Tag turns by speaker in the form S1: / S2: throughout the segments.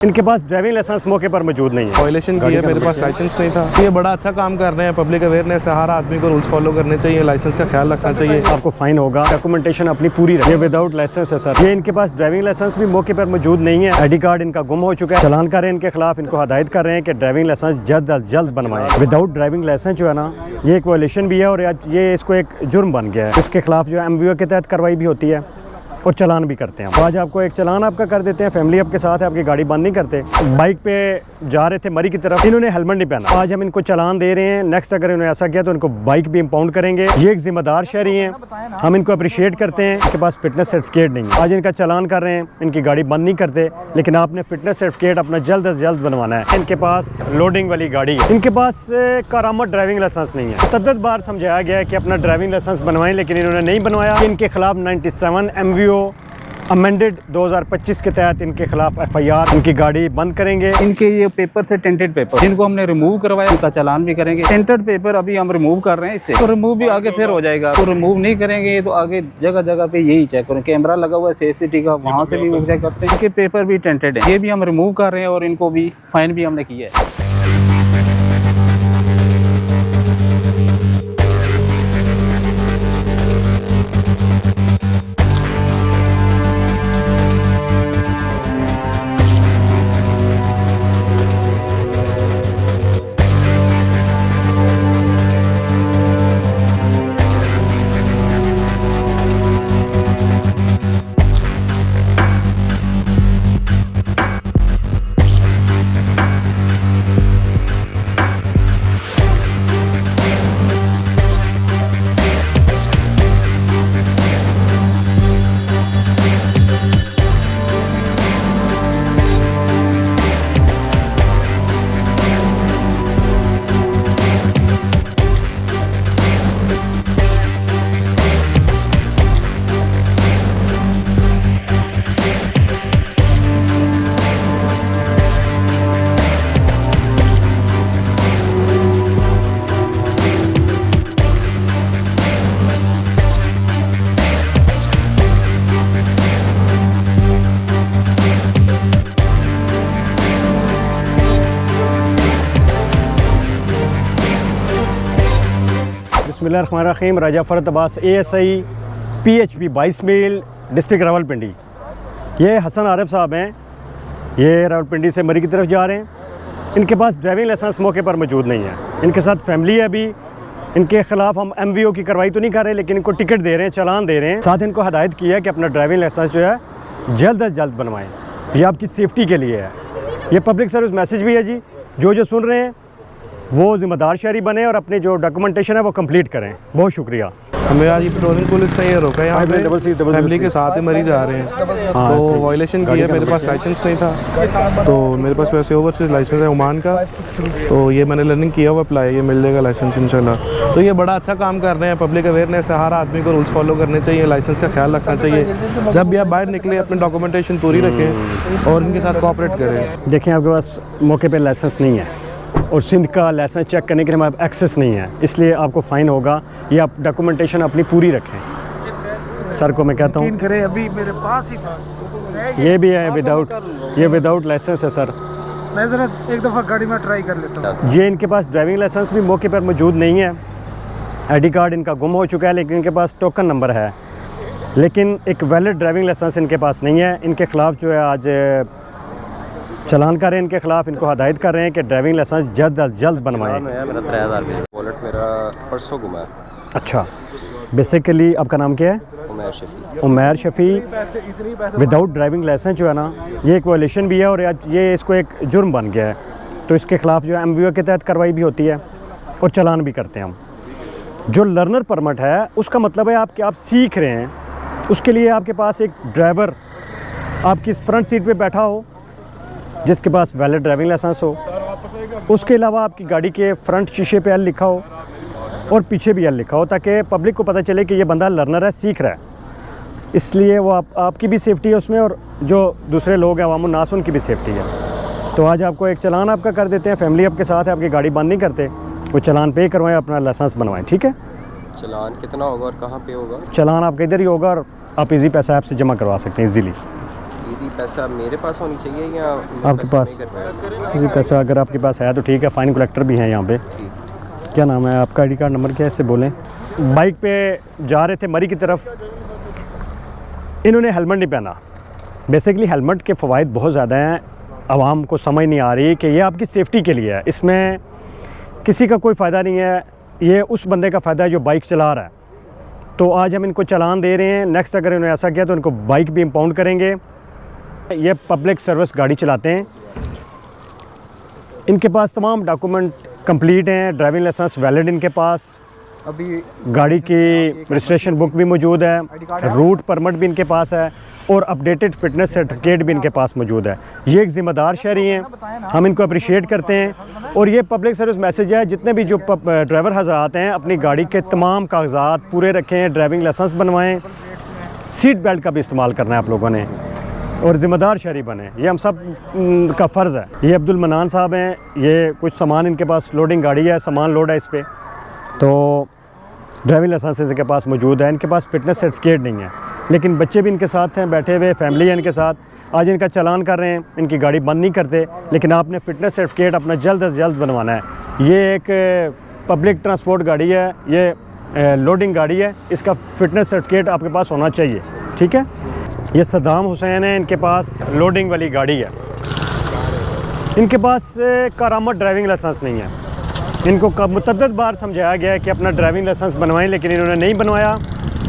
S1: इनके पास driving licence मौके पर मौजूद नहीं है।
S2: वायलेशन की है, मेरे पास लाइसेंस नहीं था। ये बड़ा अच्छा काम कर रहे हैं, पब्लिक अवेयरनेस है, हर आदमी को रूल्स फॉलो करने चाहिए, लाइसेंस का ख्याल रखना चाहिए।
S1: आपको फाइन होगा, डॉक्यूमेंटेशन अपनी पूरी रहे। ये विदाउट लाइसेंस है सर। ये इनके पास ड्राइविंग लाइसेंस भी मौके पर मौजूद नहीं है, आईडी कार्ड इनका गुम हो चुका है। चालान कर रहे हैं इनके खिलाफ, इनको हदायत कर रहे हैं कि ड्राइविंग लाइसेंस जल्द अज जल्द बनवाएं। विदाउट ड्राइविंग लाइसेंस जो है ना, ये एक वायलेशन भी है और ये इसको एक जुर्म बन गया है। इसके खिलाफ जो MVO के तहत कार्रवाई भी होती है और चालान भी करते हैं। तो आज आपको एक चालान आपका कर देते हैं, फैमिली आपके साथ है, आपकी गाड़ी बंद नहीं करते। बाइक पे जा रहे थे मरी की तरफ, इन्होंने हेलमेट नहीं पहना। आज हम इनको चालान दे रहे हैं। नेक्स्ट अगर इन्होंने ऐसा किया तो इनको बाइक भी इंपाउंड करेंगे। ये एक जिम्मेदार शहरी हैं, हम इनको अप्रिशिएट करते हैं। इनके पास फिटनेस सर्टिफिकेट नहीं है, आज इनका चालान कर रहे हैं, इनकी गाड़ी बंद नहीं करते, लेकिन आपने फिटनेस सर्टिफिकेट अपना जल्द अज जल्द बनवाना है। इनके पास लोडिंग वाली गाड़ी है, इनके पास करामत ड्राइविंग लाइसेंस नहीं है। तद्दत बार समझाया गया है कि अपना ड्राइविंग लाइसेंस बनवाएं, लेकिन इन्होंने नहीं बनवाया। इनके खिलाफ 97 MVO अमेंडेड 2025 के तहत इनके खिलाफ FIR, इनकी गाड़ी बंद करेंगे।
S3: इनके ये पेपर थे टेंटेड पेपर, जिनको हमने रिमूव करवाया, उनका चालान भी करेंगे। टेंटेड पेपर अभी हम रिमूव कर रहे हैं इससे, तो रिमूव भी आगे फिर हो जाएगा। तो रिमूव नहीं करेंगे तो आगे जगह जगह पे यही चेक करें, कैमरा लगा हुआ है सेफ्टी का, वहाँ से भी वो चेक करते हैं। इनके पेपर भी टेंटेड है, ये भी हम रिमूव कर रहे हैं और इनको भी फाइन भी हमने किया है।
S1: बिस्मिल्लाहिर्रहमानिर्रहीम। राजा फरत अब्बास ASI PHP 22 मील डिस्ट्रिक्ट रावलपिंडी। ये हसन आरिफ साहब हैं, ये रावलपिंडी से मरी की तरफ जा रहे हैं। इनके पास ड्राइविंग लाइसेंस मौके पर मौजूद नहीं है। इनके साथ फैमिली है। अभी इनके खिलाफ हम MVO की कार्रवाई तो नहीं कर रहे, लेकिन इनको टिकट दे रहे हैं, चालान दे रहे हैं। साथ इनको हदायत की है कि अपना ड्राइविंग लाइसेंस जो है जल्द अज जल्द बनवाएँ। ये आपकी सेफ्टी के लिए है। ये पब्लिक सर्विस मैसेज भी है जी। जो सुन रहे हैं वो जिम्मेदार शहरी बने और अपने जो डॉक्यूमेंटेशन है वो कंप्लीट करें। बहुत शुक्रिया।
S2: हमें आज पेट्रोलिंग पुलिस ने ये रोका है, यहाँ पे फैमिली के साथ ही मरीज आ रहे हैं। तो वायलेशन की है, मेरे पास लाइसेंस नहीं था, तो मेरे पास वैसे ओवरसीज लाइसेंस है ओमान का, तो ये मैंने लर्निंग किया हुआ अप्लाई, ये मिल जाएगा लाइसेंस इंशाल्लाह। तो ये बड़ा अच्छा काम कर रहे हैं, पब्लिक अवेयरनेस है, हर आदमी को रूल्स फॉलो करने चाहिए, लाइसेंस का ख्याल रखना चाहिए। जब भी आप बाहर निकले अपनी डॉक्यूमेंटेशन पूरी रखें और इनके साथ कोऑपरेट करें।
S1: देखें, आपके पास मौके पर लाइसेंस नहीं है और सिंध का लाइसेंस चेक करने के लिए हमारे एक्सेस नहीं है, इसलिए आपको फ़ाइन होगा। ये आप डॉक्यूमेंटेशन अपनी पूरी रखें। सर को मैं कहता हूँ,
S4: अभी मेरे पास ही था,
S1: ये भी है विदाउट लाइसेंस है सर।
S4: मैं ज़रा एक दफ़ा गाड़ी में ट्राई कर लेता हूँ।
S1: ये इनके पास ड्राइविंग लाइसेंस भी मौके पर मौजूद नहीं है, आईडी कार्ड इनका गुम हो चुका है, लेकिन इनके पास टोकन नंबर है, लेकिन एक वैलिड ड्राइविंग लाइसेंस इनके पास नहीं है। इनके खिलाफ जो है आज चालान कर रहे हैं, इनके खिलाफ इनको हदायत कर रहे हैं कि ड्राइविंग लाइसेंस जल्द अज जल्द बनवाएं।
S5: मेरा 3000 रुपये वॉलेट मेरा परसों गुमा है।
S1: अच्छा, बेसिकली आपका नाम क्या है? Umair Shafi. Without driving licence जो है ना, ये एक वायलेशन भी है और ये इसको एक जुर्म बन गया है। तो इसके खिलाफ जो है MVO के तहत कार्रवाई भी होती है और चालान भी करते हैं हम। जो लर्नर परमिट है उसका मतलब है आप सीख रहे हैं, उसके लिए आपके पास एक ड्राइवर आपकी फ्रंट सीट पे बैठा हो जिसके पास वैलिड ड्राइविंग लाइसेंस हो। उसके अलावा आपकी गाड़ी के फ्रंट शीशे पे L लिखा हो और पीछे भी L लिखा हो, ताकि पब्लिक को पता चले कि ये बंदा लर्नर है, सीख रहा है। इसलिए वो आपकी भी सेफ्टी है उसमें और जो दूसरे लोग हैं अवामुन नास उनकी भी सेफ्टी है। तो आज आपको एक चालान आपका कर देते हैं, फैमिली आपके साथ है, आपकी गाड़ी बंद नहीं करते, वो चालान पे करवाएं, अपना लाइसेंस बनवाएं। ठीक है?
S5: चालान कितना होगा और कहाँ पे होगा?
S1: चालान आपका इधर ही होगा और आप इजी पैसा ऐप से जमा करवा सकते हैं इजीली।
S5: इजी पैसा मेरे पास होनी चाहिए या easy
S1: आपके
S5: पैसा
S1: पास
S5: नहीं करवाएगा?
S1: इसी पैसा अगर आपके पास है तो ठीक है, फ़ाइन कलेक्टर भी हैं यहाँ पे।
S5: ठीक।
S1: क्या नाम है आपका, आईडी कार्ड नंबर क्या है, इससे बोलें। बाइक पे जा रहे थे मरी की तरफ, इन्होंने हेलमेट नहीं पहना। बेसिकली हेलमेट के फ़वाइद बहुत ज़्यादा हैं, आवाम को समझ नहीं आ रही कि ये आपकी सेफ्टी के लिए है, इसमें किसी का कोई फ़ायदा नहीं है, ये उस बंदे का फ़ायदा है जो बाइक चला रहा है। तो आज हम इनको चालान दे रहे हैं, नेक्स्ट अगर इन्होंने ऐसा किया तो इनको बाइक भी इम्पाउंड करेंगे। ये पब्लिक सर्विस गाड़ी चलाते हैं, इनके पास तमाम डॉक्यूमेंट कंप्लीट हैं, ड्राइविंग लाइसेंस वैलिड इनके पास,
S6: अभी
S1: गाड़ी की रजिस्ट्रेशन बुक भी मौजूद है, रूट परमिट भी इनके पास है और अपडेटेड फिटनेस सर्टिफिकेट भी इनके पास मौजूद है। ये एक ज़िम्मेदार शहरी हैं, हम इनको अप्रिशिएट करते हैं। और ये पब्लिक सर्विस मैसेज है, जितने भी जो ड्राइवर हज़रात हैं अपनी गाड़ी के तमाम कागजात पूरे रखें, ड्राइविंग लाइसेंस बनवाएं, सीट बेल्ट का भी इस्तेमाल करना है आप लोगों ने और ज़िम्मेदार शहरी बने, ये हम सब का फ़र्ज़ है। ये अब्दुल मनान साहब हैं, ये कुछ सामान इनके पास, लोडिंग गाड़ी है, सामान लोड है इस पर, तो ड्राइविंग लाइसेंस इनके पास मौजूद है। इनके पास फिटनेस सर्टिफिकेट नहीं है, लेकिन बच्चे भी इनके साथ हैं, बैठे हुए फैमिली है इनके साथ। आज इनका चालान कर रहे हैं, इनकी गाड़ी बंद नहीं करते, लेकिन आपने फ़िटनेस सर्टिफिकेट अपना जल्द से जल्द बनवाना है। ये एक पब्लिक ट्रांसपोर्ट गाड़ी है, ये लोडिंग गाड़ी है, इसका फ़िटनेस सर्टिफिकेट आपके पास होना चाहिए, ठीक है। ये सद्दाम हुसैन है, इनके पास लोडिंग वाली गाड़ी है, इनके पास कारामत ड्राइविंग लाइसेंस नहीं है। इनको मुतअद्दिद बार समझाया गया है कि अपना ड्राइविंग लाइसेंस बनवाएं, लेकिन इन्होंने नहीं बनवाया।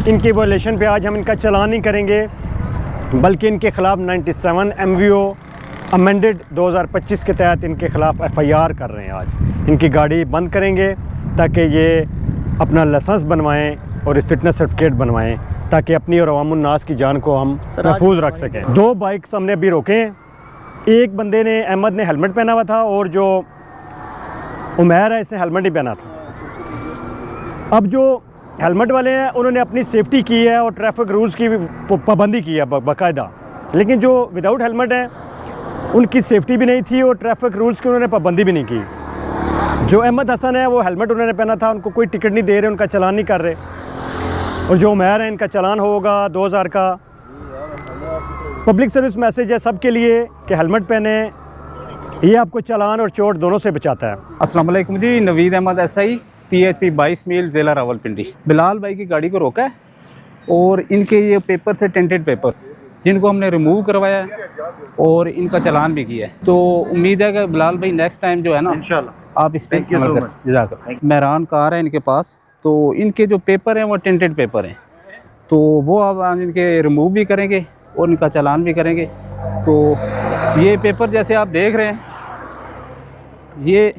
S1: इनकी वायलेशन पे आज हम इनका चालान नहीं करेंगे, बल्कि इनके ख़िलाफ़ 97 MVO अमेंडेड 2025 के तहत इनके ख़िलाफ़ FIR कर रहे हैं। आज इनकी गाड़ी बंद करेंगे ताकि ये अपना लाइसेंस बनवाएं और इस फिटनेस सर्टिफिकेट बनवाएं, ताकि अपनी और अवामुन्नास की जान को हम महफूज रख सकें। 2 बाइक्स हमने अभी रोके हैं, एक बंदे ने, अहमद ने हेलमेट पहना हुआ था और जो उमैर है इसने हेलमेट नहीं पहना था। अब जो हेलमेट वाले हैं उन्होंने अपनी सेफ्टी की है और ट्रैफिक रूल्स की पाबंदी की है बाकायदा, लेकिन जो विदाउट हेलमेट हैं उनकी सेफ्टी भी नहीं थी और ट्रैफिक रूल्स की उन्होंने पाबंदी भी नहीं की। जो अहमद हसन है वो हेलमेट उन्होंने पहना था, उनको कोई टिकट नहीं दे रहे, उनका चालान नहीं कर रहे। और जो उमैर है इनका चालान होगा 2000 का। पब्लिक सर्विस मैसेज है सबके लिए कि हेलमेट पहने, ये आपको चालान और चोट दोनों से बचाता है।
S3: अस्सलाम वालेकुम जी, नवीद अहमद SI PHP 22 मील ज़िला रावलपिंडी। बिलाल भाई की गाड़ी को रोका है और इनके ये पेपर थे टेंटेड पेपर, जिनको हमने रिमूव करवाया है और इनका चालान भी किया है। तो उम्मीद है कि बिलाल भाई नेक्स्ट टाइम जो है ना इंशाल्लाह आप इस पर अमल करें। जज़ाकल्लाह। मेहरान कार है इनके पास, तो इनके जो पेपर हैं वो टेंटेड पेपर हैं, तो वो आप इनके रिमूव भी करेंगे और इनका चालान भी करेंगे। तो ये पेपर जैसे आप देख रहे हैं, ये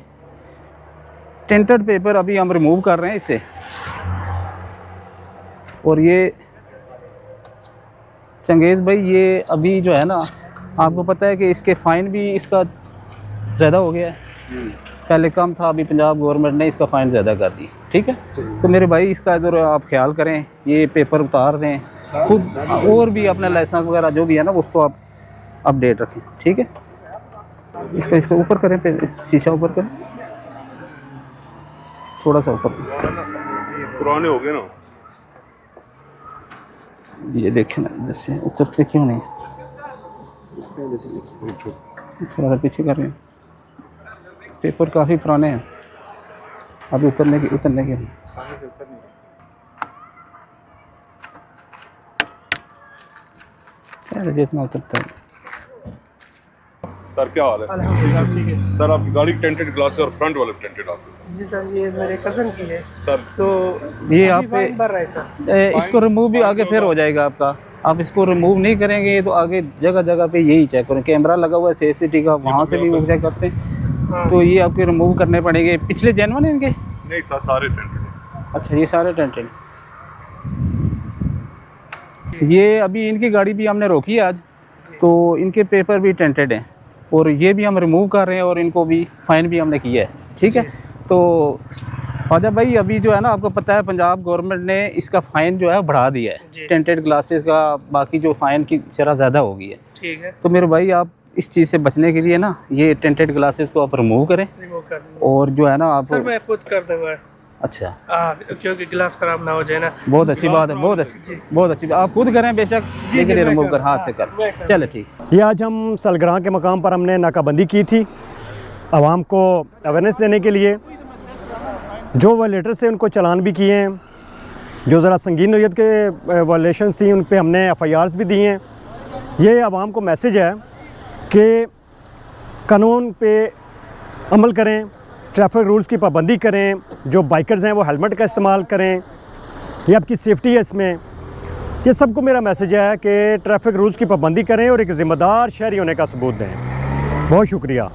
S3: टेंटेड पेपर अभी हम रिमूव कर रहे हैं इसे। और ये चंगेज़ भाई, ये अभी जो है ना, आपको पता है कि इसके फ़ाइन भी इसका ज़्यादा हो गया है, पहले कम था, अभी पंजाब गवर्नमेंट ने इसका फ़ाइन ज़्यादा कर दी, ठीक है। तो मेरे भाई इसका इधर आप ख्याल करें, ये पेपर उतार दें खुद, और भी अपना लाइसेंस वगैरह जो भी है ना उसको आप अपडेट रखें, ठीक है। इसका ऊपर करें, शीशा ऊपर करें, थोड़ा सा ऊपर,
S7: पुराने हो गए ना
S3: ये देखें ना, जैसे उतरते क्यों नहीं, थोड़ा सा पीछे कर रहे हैं, पेपर काफ़ी पुराने हैं, अभी उतरने के जितना उतरता है।
S7: सर क्या हाल है? सर आपकी गाड़ी टेंटेड ग्लास है और फ्रंट वाले टेंटेड आपके।
S4: जी सर, ये मेरे कज़न की है,
S7: सर
S4: तो
S3: ये आप
S4: फाइन भर रहा है सर।
S3: इसको रिमूव भी आगे फिर हो जाएगा आपका, आप इसको रिमूव नहीं करेंगे तो आगे जगह जगह पे यही चेक करें, कैमरा लगा हुआ है सेफ्टी का, वहाँ से भी वो चेक करते हैं, तो ये आपको रिमूव करने पड़ेंगे। पिछले जेन्युइन है इनके?
S7: नहीं सर, सारे टेंटेड।
S3: अच्छा, ये सारे टेंटेड। ये अभी इनकी गाड़ी भी हमने रोकी है आज, तो इनके पेपर भी टेंटेड हैं और ये भी हम रिमूव कर रहे हैं और इनको भी फ़ाइन भी हमने किया है, ठीक है। तो ख्वाजा भाई, अभी जो है ना, आपको पता है पंजाब गवर्नमेंट ने इसका फ़ाइन जो है बढ़ा दिया है, टेंटेड ग्लासेस का, बाकी जो फ़ाइन की शरह ज़्यादा हो गई है,
S4: ठीक है।
S3: तो मेरे भाई आप इस चीज़ से बचने के लिए ना, ये टेंटेड ग्लासेस को आप रिमूव करें और जो है ना आप,
S4: सर मैं खुद कर दूंगा।
S3: अच्छा,
S4: क्योंकि गिलास खराब ना हो जाए ना।
S3: बहुत अच्छी बात है, बहुत अच्छी बात। आप खुद करें बेशक, लेकिन ये रिमूव कर हाथ से कर। चले ठीक।
S1: ये आज हम सलग्रां के मकाम पर हमने नाकाबंदी की थी आवाम को अवेयरनेस देने के लिए। जो वायलेटर से उनको चालान भी किए हैं, जो ज़रा संगीन नौयत के वायलेशन थी उन पे हमने FIRs भी दिए हैं। ये आवाम को मैसेज है कि कानून पे अमल करें, ट्रैफिक रूल्स की पाबंदी करें, जो बाइकर्स हैं वो हेलमेट का इस्तेमाल करें, ये आपकी सेफ्टी है इसमें। ये सबको मेरा मैसेज है कि ट्रैफिक रूल्स की पाबंदी करें और एक ज़िम्मेदार शहरी होने का सबूत दें। बहुत शुक्रिया।